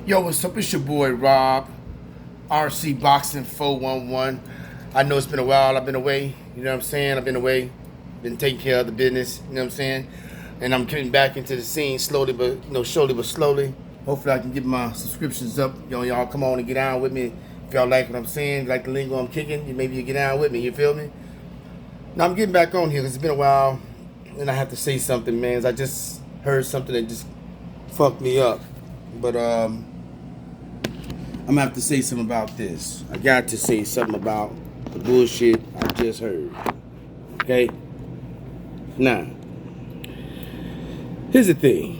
Yo, what's up? It's your boy Rob, RC Boxing 411. I know it's been a while. I've been away. You know what I'm saying? I've been away, been taking care of the business. You know what I'm saying? And I'm getting back into the scene slowly, but surely but slowly. Hopefully, I can get my subscriptions up. Y'all come on and get down with me. If y'all like what I'm saying, like the lingo I'm kicking, maybe you get down with me. You feel me? Now I'm getting back on here because it's been a while, and I have to say something, man. I just heard something that just fucked me up, but I'm gonna have to say something about this. I got to say something about the bullshit I just heard. Okay? Now, here's the thing.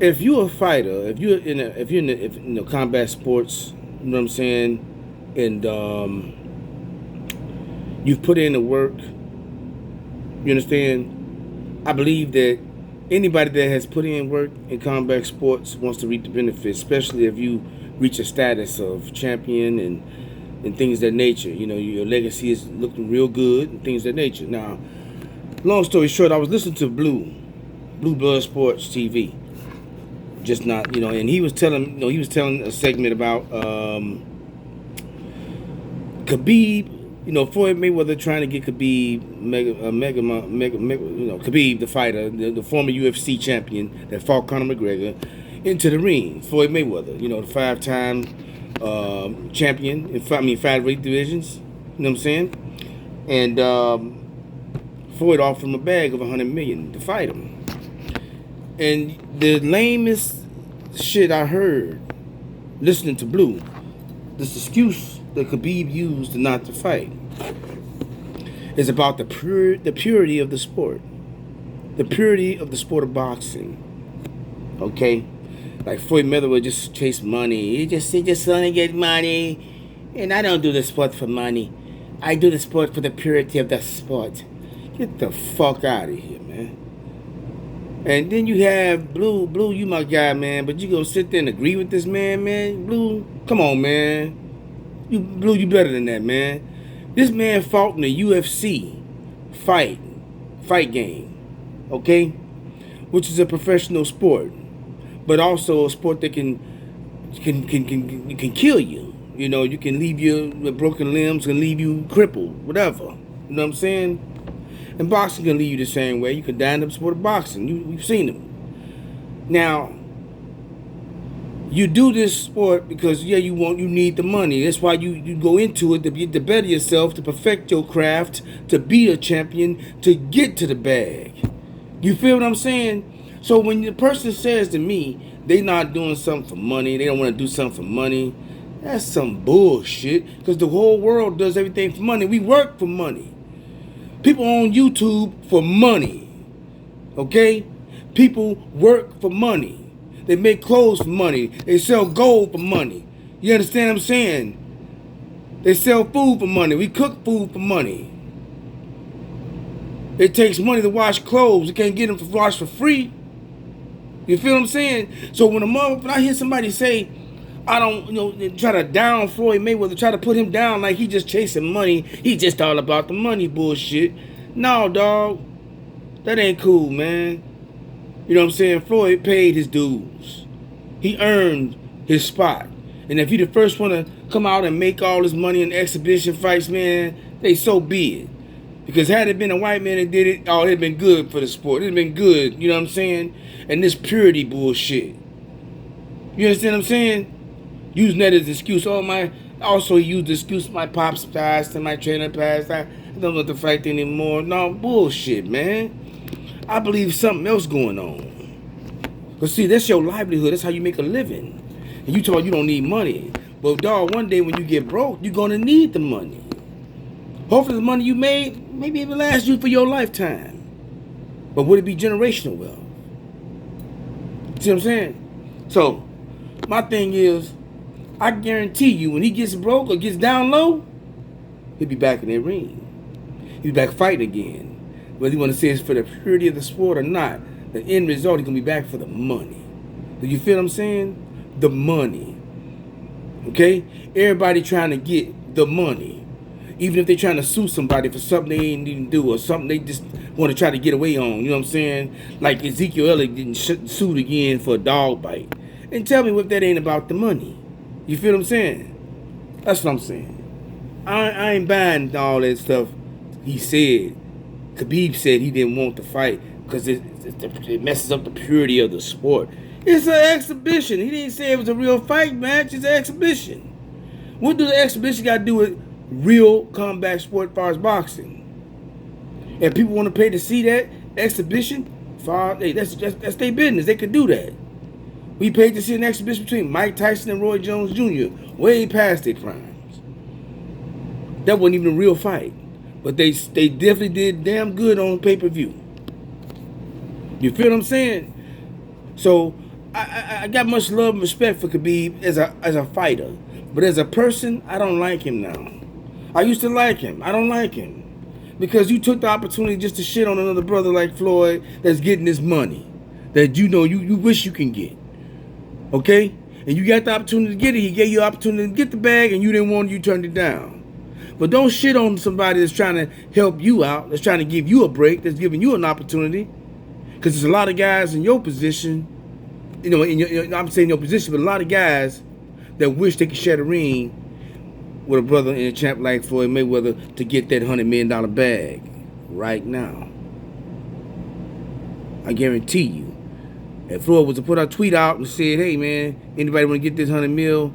If you're a fighter, if you're in combat sports, you know what I'm saying, and you've put in the work, you understand? I believe that anybody that has put in work in combat sports wants to reap the benefits, especially if you reach a status of champion and things of that nature. You know, your legacy is looking real good and things of that nature. Now, long story short, I was listening to Blue Blood Sports TV. Just not, and he was telling a segment about Khabib. Floyd Mayweather trying to get Khabib, Khabib, the fighter, the former UFC champion that fought Conor McGregor, into the ring. Floyd Mayweather, the five-time champion in five weight divisions. You know what I'm saying? And Floyd offered him a bag of $100 million to fight him. And the lamest shit I heard listening to Blue, this excuse that Khabib used not to fight, is about the purity of the sport. The purity of the sport of boxing. Okay? Like Floyd Mayweather just chase money. He just want to get money. And I don't do the sport for money. I do the sport for the purity of the sport. Get the fuck out of here, man. And then you have Blue, you my guy, man. But you gonna sit there and agree with this man? Blue, come on, man. Blue, you better than that, man. This man fought in the UFC fight game, okay? Which is a professional sport, but also a sport that can kill you. You can leave you with broken limbs, can leave you crippled, whatever. You know what I'm saying? And boxing can leave you the same way. You can die in the sport of boxing. We've seen them. Now, you do this sport because you need the money. That's why you go into it to better yourself, to perfect your craft, to be a champion, to get to the bag. You feel what I'm saying? So when the person says to me they not doing something for money, they don't want to do something for money, that's some bullshit. Because the whole world does everything for money. We work for money. People on YouTube for money. Okay? People work for money. They make clothes for money. They sell gold for money. You understand what I'm saying? They sell food for money. We cook food for money. It takes money to wash clothes. You can't get them to wash for free. You feel what I'm saying? So when I hear somebody say, I don't, try to down Floyd Mayweather, try to put him down like he just chasing money. He just all about the money bullshit. No, dog. That ain't cool, man. You know what I'm saying? Floyd paid his dues. He earned his spot. And if he the first one to come out and make all this money in exhibition fights, man, they so be it. Because had it been a white man that did it, it'd been good for the sport. It'd been good, you know what I'm saying? And this purity bullshit. You understand what I'm saying? Using that as an excuse. Also he used the excuse, my pops passed and my trainer passed. I don't want to fight anymore. No, bullshit, man. I believe something else going on. Because see, that's your livelihood. That's how you make a living. And you told you don't need money. But dog, one day when you get broke, you're going to need the money. Hopefully the money you made, maybe it will last you for your lifetime. But would it be generational wealth? See what I'm saying? So, my thing is, I guarantee you, when he gets broke or gets down low, he'll be back in that ring. He'll be back fighting again. Whether you want to say it's for the purity of the sport or not, the end result, he's going to be back for the money. Do you feel what I'm saying? The money. Okay? Everybody trying to get the money. Even if they're trying to sue somebody for something they ain't even do or something they just want to try to get away on. You know what I'm saying? Like Ezekiel Elliott getting sued again for a dog bite. And tell me what that ain't about the money. You feel what I'm saying? That's what I'm saying. I ain't buying all that stuff he said. Khabib said he didn't want to fight because it messes up the purity of the sport. It's an exhibition. He didn't say it was a real fight match. It's an exhibition. What do the exhibition got to do with real combat sport as far as boxing? And people want to pay to see that exhibition, hey, that's their business. They could do that. We paid to see an exhibition between Mike Tyson and Roy Jones Jr. way past their crimes. That wasn't even a real fight. But they definitely did damn good on pay-per-view. You feel what I'm saying? So I got much love and respect for Khabib as a fighter. But as a person, I don't like him now. I used to like him. I don't like him. Because you took the opportunity just to shit on another brother like Floyd that's getting this money. That you know you wish you can get. Okay? And you got the opportunity to get it. He gave you the opportunity to get the bag and you didn't want it, you turned it down. But don't shit on somebody that's trying to help you out, that's trying to give you a break, that's giving you an opportunity. Because there's a lot of guys in your position, you know, I'm saying your position, but a lot of guys that wish they could share the ring with a brother and a champ like Floyd Mayweather to get that $100 million bag right now. I guarantee you. If Floyd was to put a tweet out and said, hey man, anybody want to get this $100 mil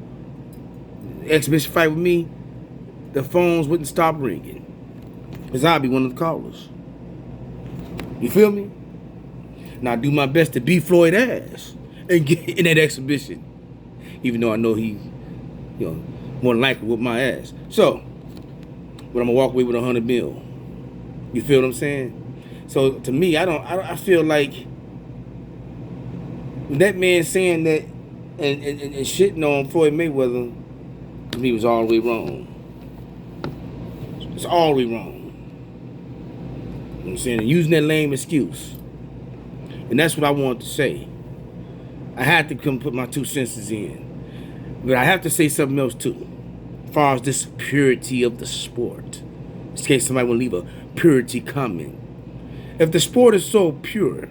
exhibition fight with me? The phones wouldn't stop ringing. Because I'll be one of the callers. You feel me? Now I do my best to beat Floyd ass and get in that exhibition. Even though I know he, you know, more than likely whoop my ass. So, but I'm gonna walk away with $100 mil. You feel what I'm saying? So to me, I feel like that man saying that and shitting on Floyd Mayweather, to me was all the way wrong. It's all the way wrong. You know what I'm saying? And using that lame excuse. And that's what I wanted to say. I had to come put my 2 cents in. But I have to say something else too. As far as this purity of the sport. In case somebody will leave a purity comment. If the sport is so pure,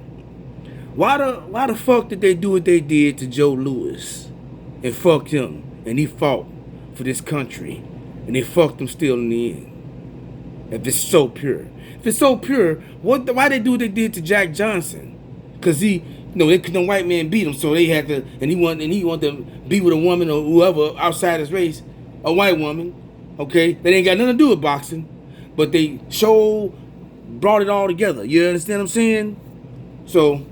why the fuck did they do what they did to Joe Louis? And fucked him. And he fought for this country. And they fucked him still in the end. If it's so pure. If it's so pure, why they do what they did to Jack Johnson? Because the white man beat him, so they had to, and he wanted to be with a woman or whoever outside his race, a white woman, okay? That ain't got nothing to do with boxing, but they brought it all together. You understand what I'm saying? So,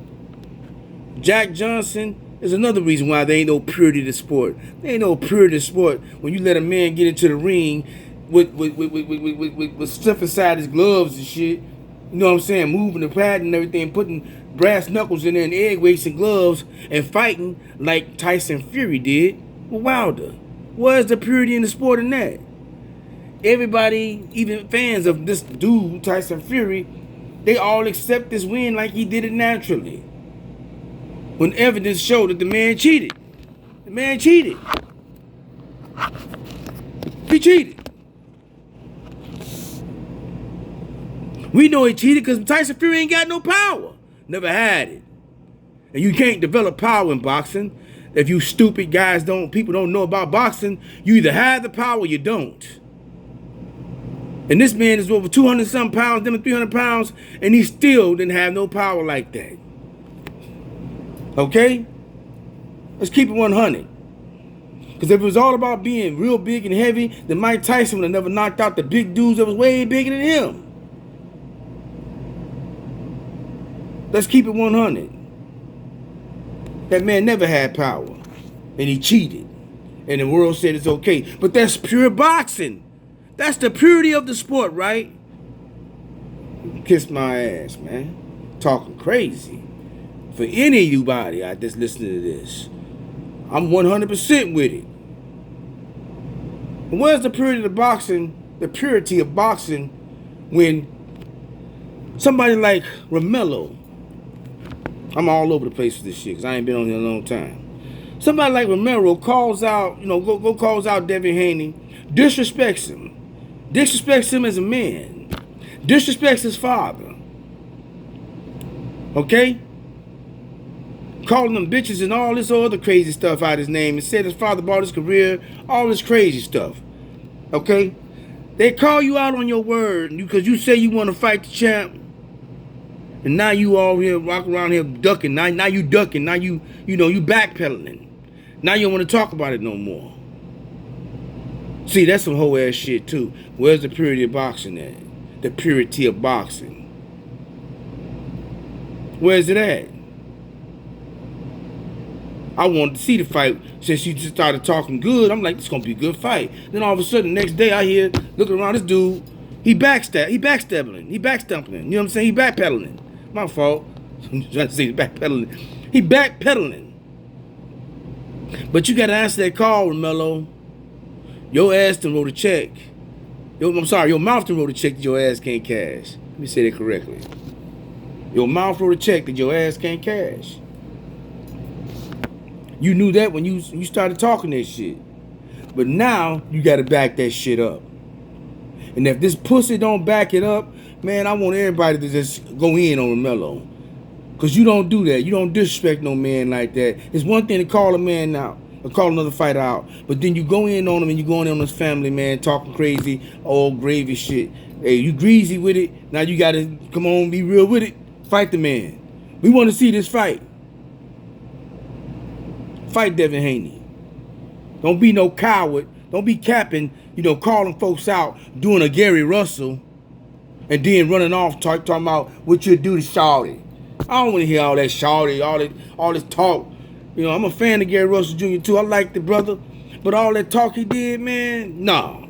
Jack Johnson is another reason why there ain't no purity to sport. There ain't no purity to sport when you let a man get into the ring with stuff inside his gloves and shit. You know what I'm saying? Moving the pad and everything, putting brass knuckles in there and egg weights and gloves and fighting like Tyson Fury did with Wilder. Where's the purity in the sport in that? Everybody, even fans of this dude, Tyson Fury, they all accept this win like he did it naturally. When evidence showed that the man cheated. The man cheated. He cheated. We know he cheated because Tyson Fury ain't got no power. Never had it. And you can't develop power in boxing. If you stupid guys people don't know about boxing, you either have the power or you don't. And this man is over 200 some pounds, them 300 pounds, and he still didn't have no power like that. Okay? Let's keep it 100. Because if it was all about being real big and heavy, then Mike Tyson would have never knocked out the big dudes that was way bigger than him. Let's keep it 100. That man never had power. And he cheated. And the world said it's okay. But that's pure boxing. That's the purity of the sport, right? Kiss my ass, man. Talking crazy. For any of you body out that's listening to this, I'm 100% with it. And where's the purity of boxing, when somebody like Romello, I'm all over the place with this shit because I ain't been on here a long time. Somebody like Romero calls out, go calls out Devin Haney, disrespects him, Disrespects him as a man. Disrespects his father. Okay? Calling them bitches and all this other crazy stuff out his name, and said his father bought his career, all this crazy stuff. Okay? They call you out on your word because you say you want to fight the champ. And now you all here walking around here ducking. Now you ducking. Now you backpedaling. Now you don't want to talk about it no more. See, that's some whole ass shit too. Where's the purity of boxing at? The purity of boxing. Where's it at? I wanted to see the fight since you just started talking good. I'm like, this is gonna be a good fight. Then all of a sudden, the next day I hear looking around this dude, he backstumping. You know what I'm saying? He backpedaling. My fault. I'm trying to say backpedaling. He backpedaling. But you gotta answer that call, Romello. Your ass done wrote a check. Your mouth done wrote a check that your ass can't cash. Let me say that correctly. Your mouth wrote a check that your ass can't cash. You knew that when you started talking that shit. But now, you gotta back that shit up. And if this pussy don't back it up, man, I want everybody to just go in on Romello. Because you don't do that. You don't disrespect no man like that. It's one thing to call a man out, or call another fighter out. But then you go in on him and you go in on his family, man, talking crazy, all gravy shit. Hey, you greasy with it. Now you got to come on, be real with it. Fight the man. We want to see this fight. Fight Devin Haney. Don't be no coward. Don't be capping, calling folks out, doing a Gary Russell, and then running off talking about what you do to Shawty. I don't want to hear all that Shawty, all this talk. I'm a fan of Gary Russell Jr. too. I like the brother. But all that talk he did, man, no,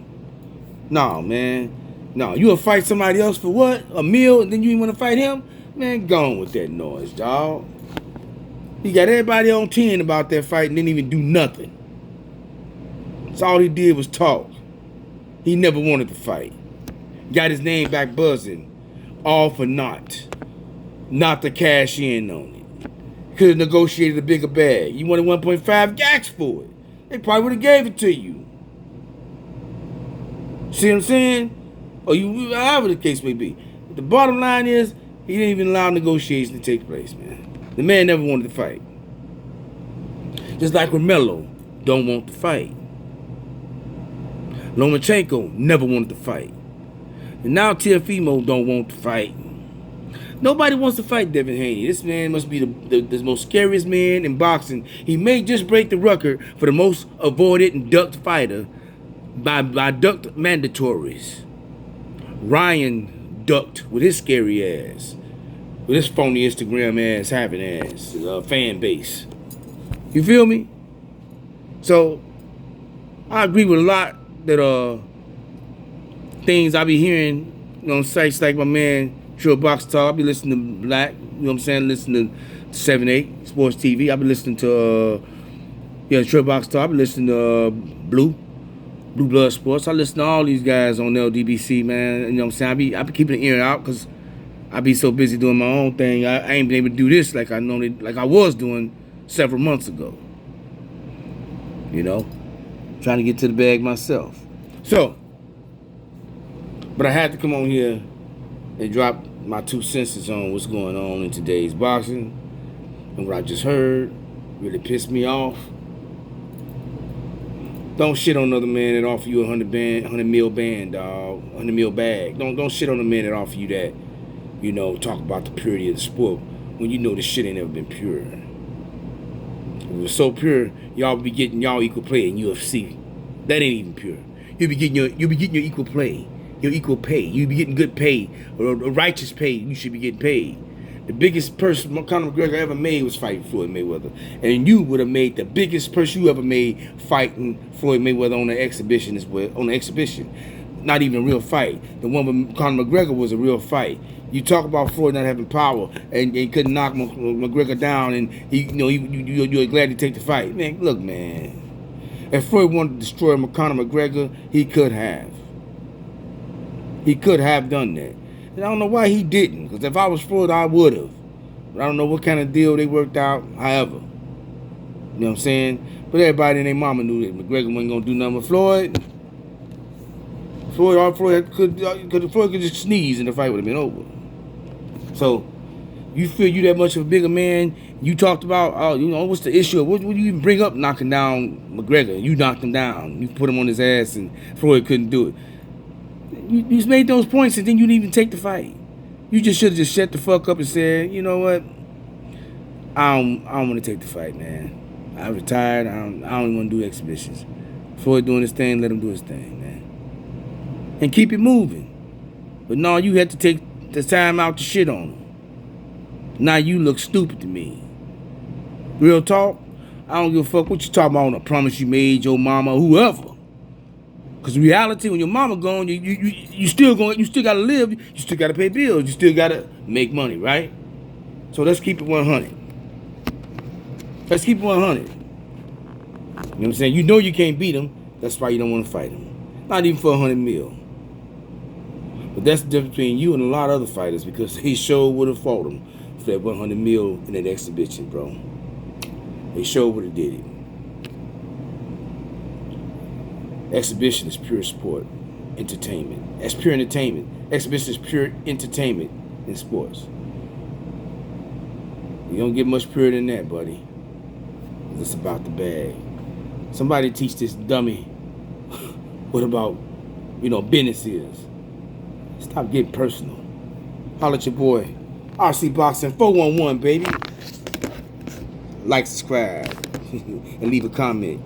man. No, you'll fight somebody else for what? A meal, and then you want to fight him? Man, go on with that noise, dog. He got everybody on 10 about that fight and didn't even do nothing. So all he did was talk. He never wanted to fight. Got his name back buzzing. All for naught. Not to cash in on it. Could have negotiated a bigger bag. You wanted 1.5 gax for it. They probably would have gave it to you. See what I'm saying? Or however the case may be. But the bottom line is, he didn't even allow negotiations to take place, man. The man never wanted to fight. Just like Romello don't want to fight. Lomachenko never wanted to fight. And now Teofimo don't want to fight. Nobody wants to fight Devin Haney. This man must be the most scariest man in boxing. He may just break the record for the most avoided and ducked fighter by ducked mandatories. Ryan ducked with his scary ass. With his phony Instagram ass, having ass, fan base. You feel me? So, I agree with a lot that things I be hearing on sites like my man Trill Box Talk. I be listening to Black, you know what I'm saying? Listening to 7-8 Sports TV. I be listening to Trill Box Talk. I be listening to Blue Blood Sports. I listen to all these guys on LDBC, man. You know what I'm saying? I be keeping an ear out because I be so busy doing my own thing. I ain't been able to do this like I was doing several months ago. Trying to get to the bag myself. So, but I had to come on here and drop my 2 cents on what's going on in today's boxing. And what I just heard really pissed me off. Don't shit on another man that offer you a 100 mil band, dog. 100 mil bag. Don't shit on a man that offer you that. Talk about the purity of the sport when you know this shit ain't never been pure. If it was so pure, y'all be getting y'all equal play in UFC. That ain't even pure. You'll be getting your equal play, your equal pay. You'll be getting good pay, or righteous pay. You should be getting paid. The biggest person Conor McGregor ever made was fighting Floyd Mayweather, and you would have made the biggest person you ever made fighting Floyd Mayweather on the exhibition as well. On the exhibition, not even a real fight. The one with Conor McGregor was a real fight. You talk about Floyd not having power and he couldn't knock McGregor down, and you're glad to take the fight. Man, look, man. If Floyd wanted to destroy Conor McGregor, he could have. He could have done that. And I don't know why he didn't, because if I was Floyd, I would have. But I don't know what kind of deal they worked out, however. You know what I'm saying? But everybody and their mama knew that McGregor wasn't going to do nothing with Floyd. Floyd could just sneeze and the fight would have been over. So you feel you that much of a bigger man. You talked about, what's the issue? What do you even bring up knocking down McGregor? You knocked him down. You put him on his ass, and Floyd couldn't do it. You just made those points, and then you didn't even take the fight. You just should have just shut the fuck up and said, you know what? I don't want to take the fight, man. I'm retired. I don't even want to do exhibitions. Floyd doing his thing, let him do his thing, man. And keep it moving. But no, you had to take the time out to shit on him. Now you look stupid to me. Real talk, I don't give a fuck what you talking about on a promise you made your mama or whoever. Cause reality, when your mama gone, you still gotta live, you still gotta pay bills, you still gotta make money, right? So let's keep it 100. Let's keep it 100. You know what I'm saying? You know you can't beat him, that's why you don't want to fight him. Not even for 100 mil. But that's the difference between you and a lot of other fighters, because he sure would have fought him for that 100 mil in that exhibition, bro. They sure would have did it. Exhibition is pure sport, entertainment. That's pure entertainment. Exhibition is pure entertainment in sports. You don't get much purer than that, buddy. It's about the bag. Somebody teach this dummy what about, business is. Stop getting personal. Holla at your boy. RC Boxing 411, baby. Like, subscribe, and leave a comment.